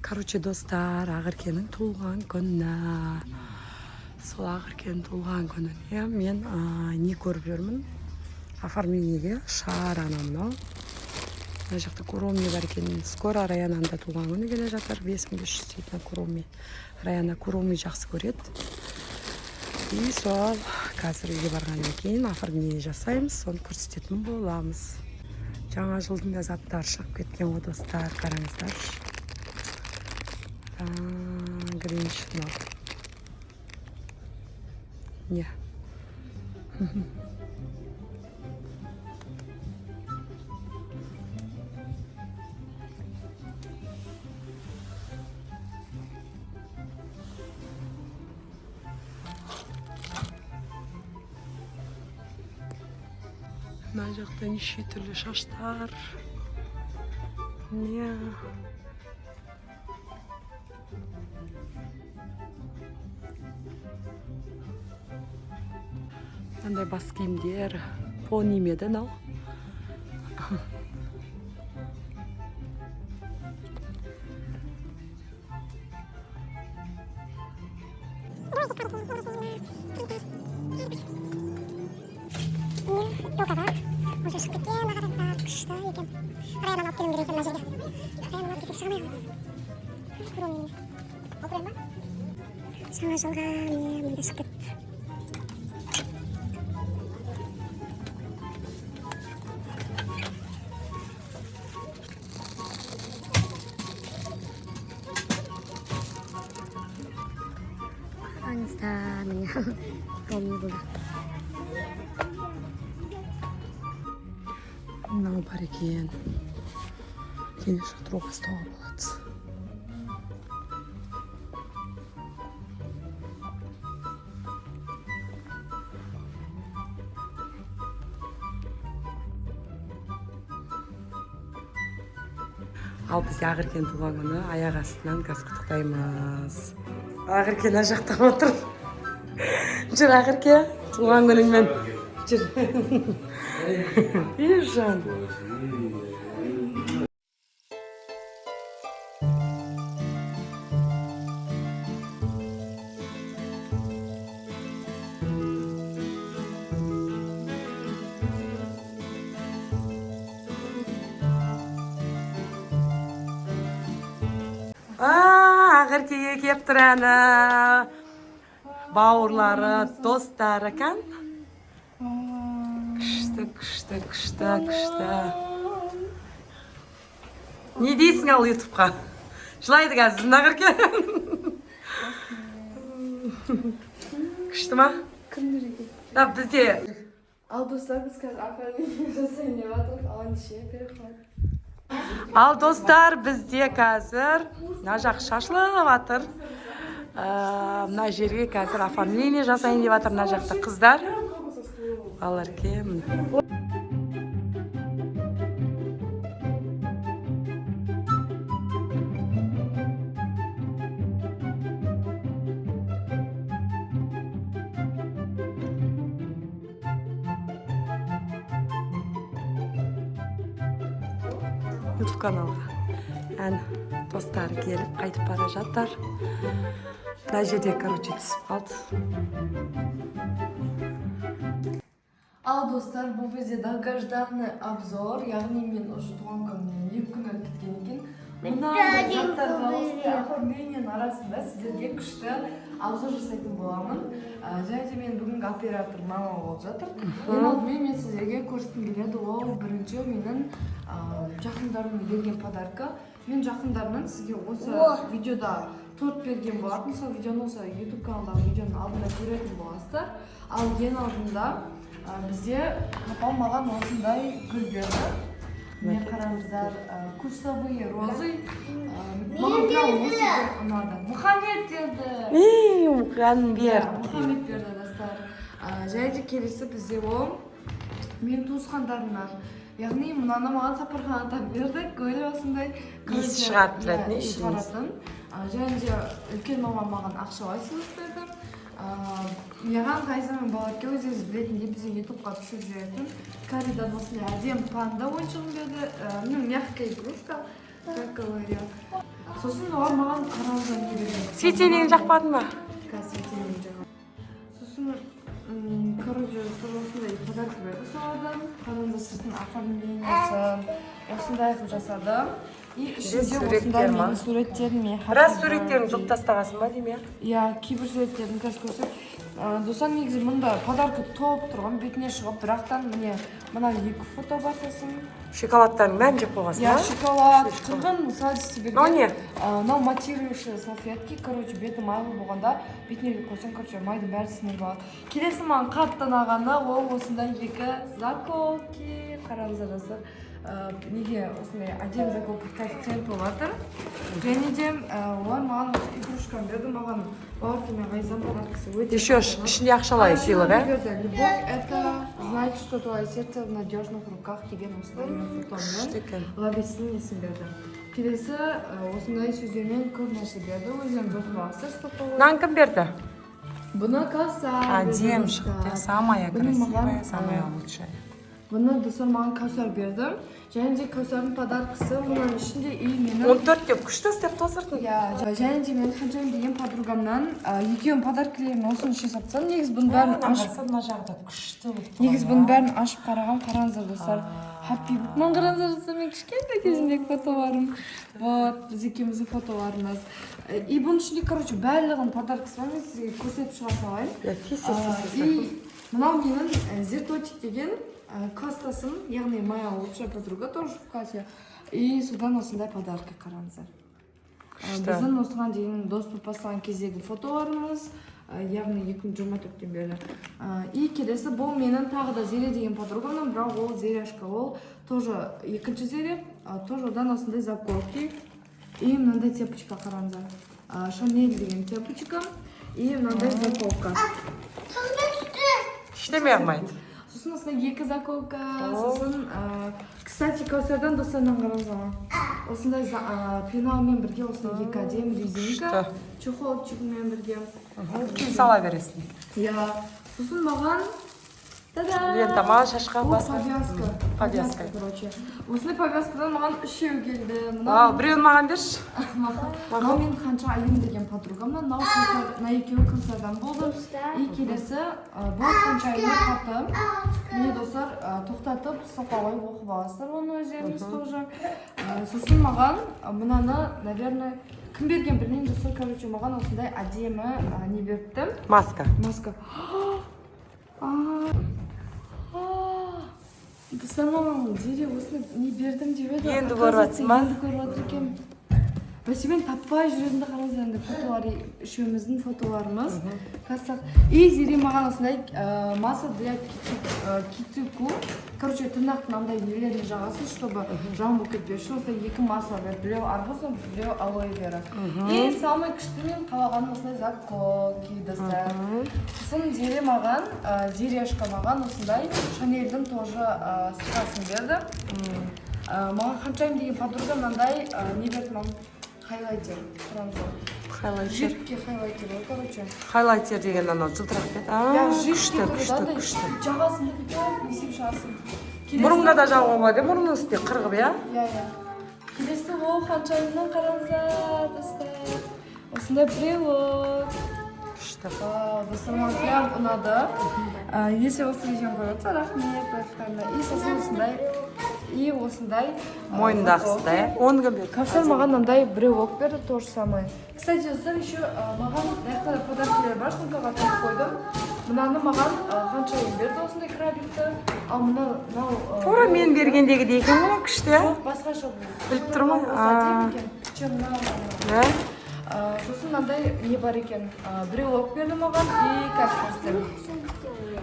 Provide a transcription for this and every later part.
Короче, достар, Ақеркенің туылған күні. Сол Ақеркенің туылған күніне мен не көріп жүрмін? Оформлениеге шар анамын. Мына жақта Куроми бар екен. Скоро Раянның да туылған күні келе жатыр. 5500 дейтін Куроми. Раяна Куроми жақсы көреді. И сол қазір үйге барғаннан кейін оформление жасаймыз, соны көрсететін боламыз. Жаңа жылдың да заттары шығып кеткен ғой достар, қараңыздар. Гринч, не. Мына жақта неше түрлі шаштар. Не. Мынандай бас киімдер. Пони ме еді мынау? Жаңа жылға мында шығып кетті. Қараңыздар, міне Роми болды. Мынау бар екен. Келе шатыруға ұстауға болады. Ал бізде Ақеркен туған күні аяқ астынан газ құттықтаймыз. Ақеркен ана жақта отыр. Жүр Ақерке, туған күніңмен. Жүр. Ержан. Ақеркеге кеп тұр әні. Бауырлары, достары екен. Күшті. Не дейсің ал ютубқа? Жылайды қазір, Ақерке. Күшті ма? Кімдерге? Бізде. Ал достар, біз қазір оформление жасайын деп жатырмыз. Ал неше переход. Ал достар, бізде қазір мына жақ шашылып жатыр. Мына жерге қазір оформление жасайын деп жатыр мына жақта қыздар. Балалар кем. YouTube каналға достары келіп қайтып бара жатыр. Мына жерде, короче, түсіп қалды. Ал достар, бұл бізде долгожданный обзор. Яғни мен уже туған күнімнен 2 күн өтіп кеткен екен. Мынандай заттарға осы оформленияның арасында сіздерге күшті обзор жасайтын боламын. Және де мен бүгінгі оператор мама болып жатыр. Мен сіздерге көрсеткім келеді. Ол бірінші менің жақындарымның берген подарка. Мен жақындарымнан сізге осы видеода торт берген болатын. Сол видеоны осы YouTube каналдағы видеоның алдында көретін боласыздар. Ал ең алдында бізде папам маған осындай гүл берді. Мен қараңыздар, кустовые розы. Маған прям осы ұнады. Мұхаммед берді. Мұхаммед берді, достар. Және де келесі бізде ол мен туысқандарымнан. Яғни мынаны маған Сапархан ата берді. Гүл осындай иіс шығарып тұратын ішіміз. Және де үлкен мамам маған ақшалай сыйлық берді. Маған қайсымен баларке өзіңіз білетіндей бізде ютубқа түсіп жүретін Каридан осындай әдем панда ойыншығын берді. Мягкая игрушка, как говорят. Сосын олар маған қараңыздар не берген. Светенегін жақпадың ба? Светенегін жақпадым. Сосын, короче, осындай подарка берді солардан. Қараңыздар сіздің оформлениесін осындай қылып жасадым. И ішінде осындай менің суреттерім. Біраз суреттерін жұлып тастағансың ба деймін, иә, кейбір суреттерін қазір көрсек. Достар, негізі мұнда подарка толып тұрған, бетіне шығып, бірақтан міне мына 2 фото бар сосын. Шоколадтардың бәрін жеп қойғансың ба? Я шоколад, қырғын сладости берген. Мынау не? Мынау матирующий салфетки, короче, беті майлы болғанда, бетіне қойсаң, короче, майдың бәрі сіңіріп алады. Келесі маған қатты ұнағаны, ол осындай 2 заколки. Қараңыздар достар. Неге осындай әдемі заколки коэффициент болатыр. Және де олар маған игрушканы берді, маған бауыртымен Ғайзам подаркасы өте. Еще ішінде ақшалай сыйлық, ә? Любовь это знать, что твое сердце в надежных руках деген осындай фотомен ловесін несін берді. Келесі осындай сөздермен көп нәрсе берді, өзім жоқып алыстыр стопылы. Нан кім берді? Бұны Каусар. Әдем шықты, самая красивая, самая лучшая. Бұны достар маған Каусар берді. Және де Каусардың подаркасы мұның ішінде и менің 14 деп күшті істеп тосырдың. Және де мен Ханжайым деген подругамнан екеуін подаркілерін осының ішіне сатсам, негіз бұның бәрін ашып мына жағда күшті. негіз бұның бәрін ашып қараған, қараңыздар достар. Happy Мынаны қараңыздар достар, мен кішкентай кезімдегі фотоларым. Вот, біз екеуміздің фотоларымыз. И бұның ішінде, короче, барлығын подаркасы бар, мен сізге көрсетіп шыға салайын. И мынау менің Зертотик деген кластасым, яғни моя лучшая подруга тоже в классе. И содан осындай подарка қараңыздар. Біздің осыған дейін дос болып бастаған кездегі фотоларымыз, яғни 2024-тен бері. И келесі бұл менің тағы да Зере деген подругамнан, бірақ ол Зеряшка, ол тоже екінші Зере, тоже одан осындай заколки. И мынандай тепочка қараңыздар. Шанель деген тепочка. И мынандай заколка. Ештеме алмайды. Сосын осындай 2 заколка, сосын, кстати, Каусардан достарынан қараңыздар. Осындай пеналмен бірге осындай 2 әдем резинка, чехолчикмен бірге. Кейін сала бересің. Я, сосын маған Лентама, шашқа басқа. Повязка, короче. Осындай повязкадан маған 3 келді. Біреуін маған берші. Мынау мен Ханша Айым деген подругамнан, мына екеуі Каусардан болды. И келесі, бұл Ханша Айым хаты. Міне достар, тоқтатып, сапалай оқып аласыздар оны өздеріңіз тоже. Сосын маған, мынаны, наверное, кім берген білмеймін достар, короче, маған осындай әдемі не беріпті. Маска. Маска. Достар, маған Зере осыны не бердім деп еді. Енді көріп атсың ба? Енді көріп атыр екен. Мәселен таппай жүретінді қараңыздар, енді фотолары, үшеуміздің фотоларымыз. И Зере маған осындай масса для китюку. Короче, тырнақтың андай нелеріне жағасын, чтобы жан болып кетпей үшін осындай 2 масса берді. Біреу арбуз, біреу алоэ вера. И самый күшті мен қалағаным осындай заколки достар. Сосын Зере маған, Зеряшка маған осындай Шанельдің тоже сықасын берді. Маған Ханшайым деген подруга мынандай не берді маған? Хайлайтер. Хайлайтер. Жирке хайлайтер ғой, короче. Хайлайтер деген анау жылтырақ бет. Күшті. Жағасын бүйтіп, есеп шығарсын. Бұрынға да жағуға болады, бұрынның үстіне қырғып, иә? Иә. Келесі ол Ханшайымнан қараңыздар, достар. Осындай брелок. Күшті. Достар, маған прям ұнады. Если осы видеоны көріп отырса, рахмет барлықтарына. И сосын осындай. И осындай мойындағысы да, иә? Оны кім берді? Каусар маған мынандай брелок берді, то же самое. Кстати, достар, еще маған мынаяқта подаркілер бар, сумкаға тығып қойдым. Мынаны маған Ханшайым берді осындай крабикті. Ал мынау Тура мен бергендегі екен ғой, күшті, иә? жоқ, басқаша бұл. Біліп тұрмын. Сосын мынандай не бар екен, брелок берді маған и каспастер.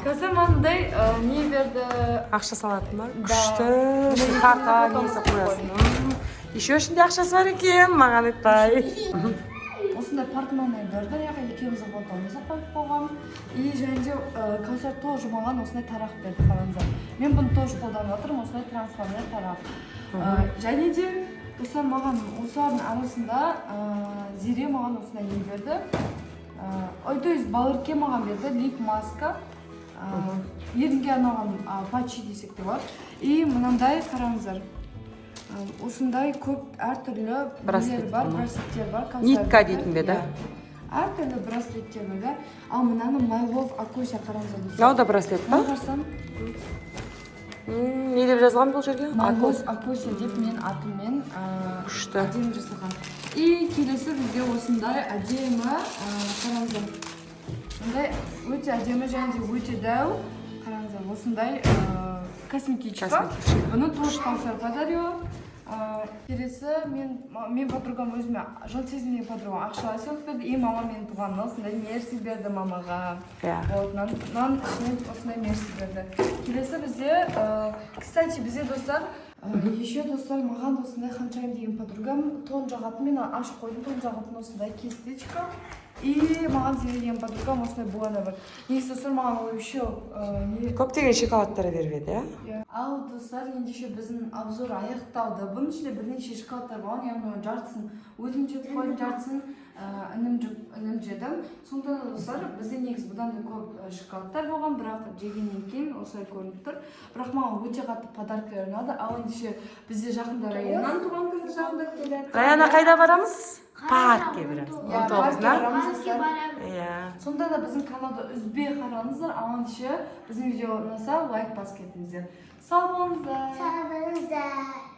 Каусар маған мындай не берді. Ақша салатын ба? Күшті. Карта несі қоясың. Еще ішінде ақшасы бар екен, маған айтпай. Осындай портмоне берді, яғы екеуміздің фотомызды қойып қойғам. И және де Каусар тоже маған осындай тарақ берді, қараңыздар. Мен бұны тоже қолданып жатырмын, осындай трансформер тарақ. Және де достар, маған осылардың арасында Зере маған осындай не берді. Ой, то есть Балырке маған берді, лип маска. Ерінге арналған патчи десек те бар. И мынандай қараңыздар. Осындай көп әртүрлі Браслет нелер бар, бұны. браслеттер бар. Нитка дейтін бе, да? Әртүрлі браслеттер бар, да. Ал мынаны My Love Акося қараңыздар. Мынау да браслет па? Қарасам, Не деп жазылған бұл жерге? My Love Акося деп мен атыммен Күшті. әдемі жасаған. И келесі бізде осындай әдемі қараңыздар. Ондай өте әдемі және де өте дәу. Қараңыздар, осындай косметичка. Бұны тоже Каусар подарила. Келесі мен подругам өзіме, жыл сезімдегі подругам ақшалай сыйлық берді. И мама менің туғанына осындай мерси берді мамаға. Нан ішінен осындай мерси берді. Келесі бізде, кстати, бізде достар, еще достар, маған осындай Ханшайым деген подругам тон жағатын, мен ашып қойдым тон жағатын осындай кистечка. И маған Зина деген подругам осындай буана бар. Негізі достар маған ол еще Көптеген шоколадтар беріп еді, иә? Ал достар, ендеше біздің обзор аяқталды. Бұның ішінде бірнеше шоколадтар болған, яғни жартысын өзім жеп қойдым, жартысын інім жедім. Сонда достар, бізде негізі бұдан да көп шоколадтар болған, бірақ жегеннен кейін осылай көрініп тұр. Бірақ маған өте қатты подаркалар ұнады. Ал ендеше бізде жақында Раянан туған күні жақында келеді. Раяна қайда барамыз? Паркке барамыз. Паркке барамыз достар. Сонда да біздің каналды үзбей қараңыздар. Ал ендеше біздің видео ұнаса лайк басып кетіңіздер. Сау болыңыздар. Sağ olun.